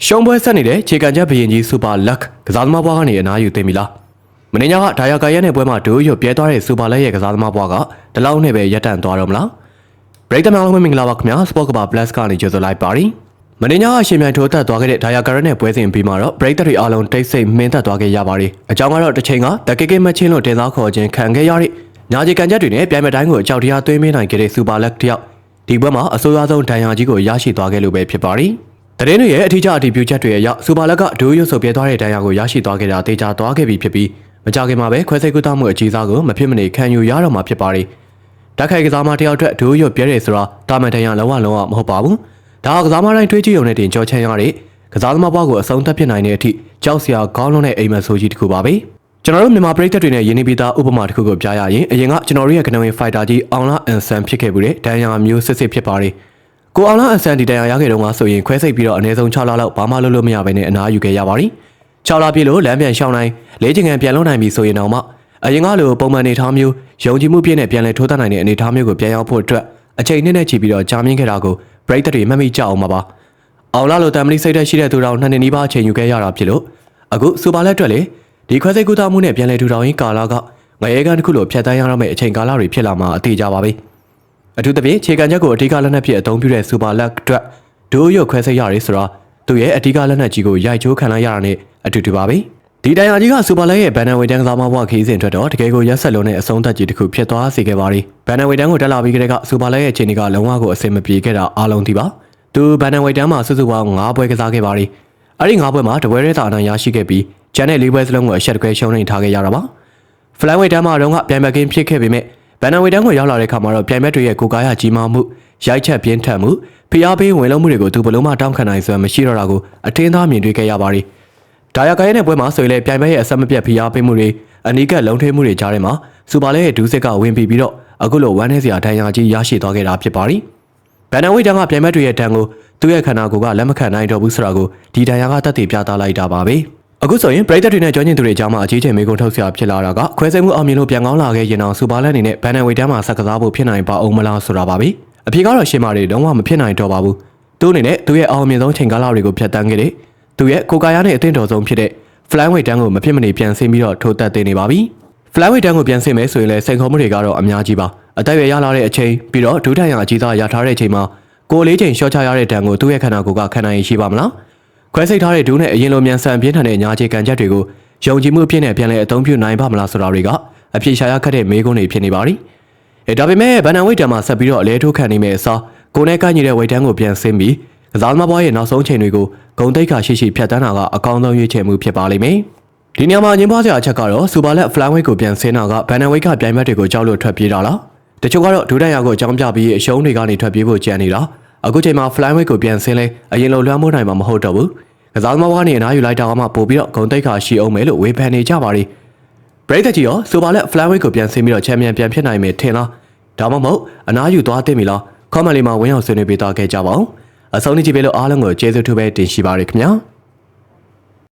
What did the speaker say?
ရှုံးပွဲဆက်နေတဲ့ခြေကန်ချက်ဘရင်ကြီးစူပါလက်ကစားသမားဘွားကနေအနားယူသိပြီလားမင်းညာကဒါယာကာရဲ့နဲ့ပွဲမှာဒိုးရွပြဲသွားတဲ့စူပါလက်ရဲ့ကစားသမားဘွားကဒီလောက်နဲ့ပဲရပ်တန့်သွားတော့မလားပရိသတ်များလုံးမင်္ဂလာပါခင်ဗျာစပေါ့ကဘာပလက်စ်ကနေကြိုဆိုလိုက်ပါရီမင်းညာကအရှင်မြန်ထိုးသက်သွားခဲ့တဲ့ဒါယာကာရဲ့နဲ့ပွဲစဉ်ပြီးမှာတော့ပရိသတ်တွေအားလုံးတိတ်ဆိတ်မင်းသက်သွားခဲ့ရပါရီအကြောင်းကတော့တစ်ချိန်ကတကယ်မချင်းလို့တင်စားခေါ်ခြင်းခံခဲ့ရတဲ့ညာခြေကန်ချက်တွေနဲ့ပြိုင်မဲ့တိုင်းကိုအကြောက်တရားသွေးမင်းနိုင်ခဲ့တဲ့စူပါလက်တယောက်ဒီပွဲမှာအဆိုးရွားဆုံးဒဏ်ရာကြီးကိုရရှိသွားခဲ့လို့ပဲဖြစ်ပါရီတရင်တွေရဲ့အထူးအတည်ပြုချက်တွေအရစူပါလက်ကဒိုးရွဆုပ်ပြဲသွားတဲ့ဒဏ်ရာကိုရရှိသွားခဲ့တာတေချာသွားခဲ့ပြီဖြစ်ပြီးမကြခင်မှာပဲခွဲစိတ်ကူးမှုအကြီးစားကိုမဖြစ်မနေခံယူရတော့မှာဖြစ်ပါတယ်။ဓာတ်ခိုက်ကစားမတယောက်အတွက်ဒိုးရွပြဲတယ်ဆိုတာတာမန်ဒဏ်ရာလုံးဝမဟုတ်ပါဘူး။ဒါကစားမတိုင်းတွေးကြည့်ုံနဲ့တင်ကြောချမ်းရတဲ့ကစားသမားဘွားကိုအဆုံးသတ်ဖြစ်နိုင်တဲ့အထိကြောက်စရာကောင်းလွန်းတဲ့အိမ်မက်ဆိုးကြီးတစ်ခုပါပဲ။ကျွန်တော်တို့မြန်မာပရိသတ်တွေနဲ့ယင်းနေပြီးသားဥပမာတစ်ခုကိုပြရရင်အရင်ကကျွန်တော်တို့ရဲ့ကနဝင်ဖိုက်တာကြီးအောင်လာအန်ဆန်ဖြစ်ခဲ့မှုတဲ့ဒဏ်ရာမျိုးစစ်စစ်ဖြစ်ပါတယ်။ကိုအောင်လာအန်ဆန်ဒီတန်ရာရခဲ့တော့မှဆိုရင်ခွဲစိတ်ပြီးတော့အနည်းဆုံး6လလောက်ဘာမှလုပ်လို့မရဘဲနဲ့အနားယူခဲ့ရပါပြီ။6လပြည့်လို့လမ်းပြန်ရှောင်းနိုင်လေးချင်ငံပြန်လုံးနိုင်ပြီဆိုရင်တော့မှအရင်ကလိုပုံမှန်နေထားမျိုးယုံကြည်မှုပြည့်နဲ့ပြန်လဲထိုးသတ်နိုင်တဲ့အနေထားမျိုးကိုပြန်ရောက်ဖို့အတွက်အချိန်နဲ့ချီပြီးတော့ကြာမြင့်ခဲ့တာကိုပရိသတ်တွေမှတ်မိကြအောင်ပါပါ။အောင်လာလိုတမ်မလီစိတ်သက်ရှိတဲ့သူတော်2နှစ်နီးပါးအချိန်ယူခဲ့ရတာဖြစ်လို့အခုစူပါလက်အတွက်လေဒီခွဲစိတ်ကူးမှုနဲ့ပြန်လဲထူထောင်ရင်းကာလာကငရဲကန်တစ်ခုလိုဖြတ်တန်းရတော့မယ့်အချိန်ကာလတွေဖြစ်လာမှာအသေးကြပါပဲ။အထူးသဖြင့်ခြေကန်ချက်ကိုအဓိကလက်နက်ဖြစ်အသုံးပြုတဲ့စူပါလက်အတွက်ဒိုးရွခွဲစိတ်ရရေးဆိုတာသူ့ရဲ့အဓိကလက်နက်ကြီးကိုရိုက်ချိုးခံလိုက်ရတာနဲ့အတူတူပါပဲဒီတိုင်ယာကြီးကစူပါလက်ရဲ့ဘန်နဝေတန်းကစားမဘွားခီးစဉ်အတွက်တော့တကယ်ကိုရက်ဆက်လုံးနဲ့အဆုံးသတ်ကြီးတစ်ခုဖြစ်သွားစေခဲ့ပါရီဘန်နဝေတန်းကိုတက်လာပြီးကြတဲ့ကစူပါလက်ရဲ့ခြေနေကလုံးဝကိုအဆင်မပြေခဲ့တာအားလုံးဒီပါသူဘန်နဝေတန်းမှာစုစုပေါင်း9ပွဲကစားခဲ့ပါရီအဲ့ဒီ9ပွဲမှာတပွဲရဲသာအနိုင်ရရှိခဲ့ပြီးကျန်တဲ့4ပွဲစလုံးကိုအရှက်တကွဲရှုံးနေထားခဲ့ရတာပါဖလိုင်းဝေတန်းမှာတော့ပြိုင်ဘက်ကင်းဖြစ်ခဲ့ပေမဲ့ဘန်နဝေတန်းကိုရောက်လာတဲ့အခါမှာတော့ပြိုင်ဘက်တွေရဲ့ကိုယ်ကာယကြီးမားမှုရိုက်ချက်ပြင်းထန်မှုဖိအားပေးဝင်လုံးမှုတွေကိုသူဘလုံးမတောင်းခံနိုင်စွမ်းမရှိတော့တာကိုအထင်းသားမြင်တွေ့ခဲ့ရပါရီဒါယာကာရဲ့ပွဲမှာဆိုရင်လည်းပြိုင်ဘက်ရဲ့အဆက်မပြတ်ဖိအားပေးမှုတွေအနီးကပ်လုံထိမှုတွေကြားထဲမှာစူပါလက်ရဲ့ဒူးစစ်ကဝင်ပြီးတော့အခုလိုဝမ်းနည်းစရာဒဏ်ရာကြီးရရှိသွားခဲ့တာဖြစ်ပါရီဘန်နဝေတန်းကပြိုင်ဘက်တွေရဲ့တန်ကိုသူ့ရဲ့ခန္ဓာကိုယ်ကလက်မခံနိုင်တော့ဘူးဆိုတာကိုဒီဒဏ်ရာကသက်သေပြသလိုက်တာပါပဲအခုဆိုရင်ပရိသတ်တွေနဲ့ကြောင်းကျင်သူတွေကြားမှာအကြီးကျယ်မေးခွန်းထုတ်စရာဖြစ်လာတာကခွဲစိတ်မှုအောင်မြင်လို့ပြန်ကောင်းလာခဲ့ရင်အောင်စူပါလက်အနေနဲ့ဘန်နဝေတန်းမှာဆက်ကစားဖို့ဖြစ်နိုင်ပါအောင်မလားဆိုတာပါပဲအဖြေကတော့ရှင်းပါတယ်လုံးဝမဖြစ်နိုင်တော့ပါဘူးသူ့အနေနဲ့သူ့ရဲ့အောင်မြင်ဆုံးချိန်ကာလတွေကိုဖြတ်တန်းခဲ့တဲ့သူ့ရဲ့ကိုကာယာနဲ့အသင့်တော်ဆုံးဖြစ်တဲ့ flyweight တန်းကိုမဖြစ်မနေပြန်ဆင်းပြီးတော့ထိုးတက်သိနေပါပြီ flyweight တန်းကိုပြန်ဆင်းမယ်ဆိုရင်လည်းစိန်ခေါ်မှုတွေကတော့အများကြီးပါအသက်ရွယ်ရလာတဲ့အချိန်ပြီးတော့ဒူးထိုင်ရအကြီးစားရထားတဲ့အချိန်မှာကိုလေးချိန်ရှော့ချရတဲ့တန်းကိုသူ့ရဲ့ခန္ဓာကိုယ်ကခံနိုင်ရှိပါမလားခွဲစိတ်ထားတဲ့ဒူးနဲ့အရင်လိုမြန်ဆန်ပြင်းထန်တဲ့ညာခြေကန်ချက်တွေကိုယုံကြည်မှုအပြည့်နဲ့ပြန်လဲအသုံးပြုနိုင်ပါမလားဆိုတာတွေကအဖြေရှာရခက်တဲ့မေးခွန်းတွေဖြစ်နေပါပြီဒါပေမဲ့ဘန်နန်ဝိတ်တန်မှာဆက်ပြီးတော့အလဲထိုးခံနေမယ့်အစားကိုနဲ့ကိုက်ညီတဲ့ဝိတ်တန်းကိုပြန်ဆင်းပြီးကစားသမားဘွားရဲ့နောက်ဆုံးချိန်တွေကိုဂုံတိတ်ခါရှိဖြတ်တန်းတာကအကောင်းဆုံးရွေးချယ်မှုဖြစ်ပါလိမ့်မယ်ဒီနေရာမှာညင်ပွားစရာအချက်ကတော့စူပါလက်ဖလိုင်းဝိတ်ကိုပြန်ဆင်းတာကဘန်နန်ဝိတ်ကပြိုင်ဘက်တွေကိုကြောက်လို့ထွက်ပြေးတာလားတချို့ကတော့ဒူးတိုင်ယာကိုအကြောင်းပြပြီးအရှုံးတွေကနေထွက်ပြေးဖို့ကြံနေတာအခုချိန်မှာဖလိုင်းဝိတ်ကိုပြန်ဆင်းလဲအရင်လိုလွှမ်းမိုးနိုင်မှာမဟုတ်တော့ဘူးကစားသမားဘွားနေအနားယူလိုက်တာမှပို့ပြီးတော့ဂုံတိတ်ခါရှိအောင်မယ်လို့ဝေဖန်နေကြပါရီပရိသတ်ကြီးရောစူပါလက်ဖလိုင်းဝိတ်ကိုပြန်ဆင်းပြီးတော့ချန်ပီယံပြန်ဖြစ်နိုင်မယ်ထင်လားဒါမှမဟုတ်အနားယူသွားသိပြီလားcomment လေးမှာဝင်ရောက်ဆွေးနွေးပေးသွားခဲ့ကြပါဦးအဆုံးထိကြည့်ပေးလို့အားလုံးကိုကျေးဇူးထူးပဲတင်ရှိပါရခင်ဗျာ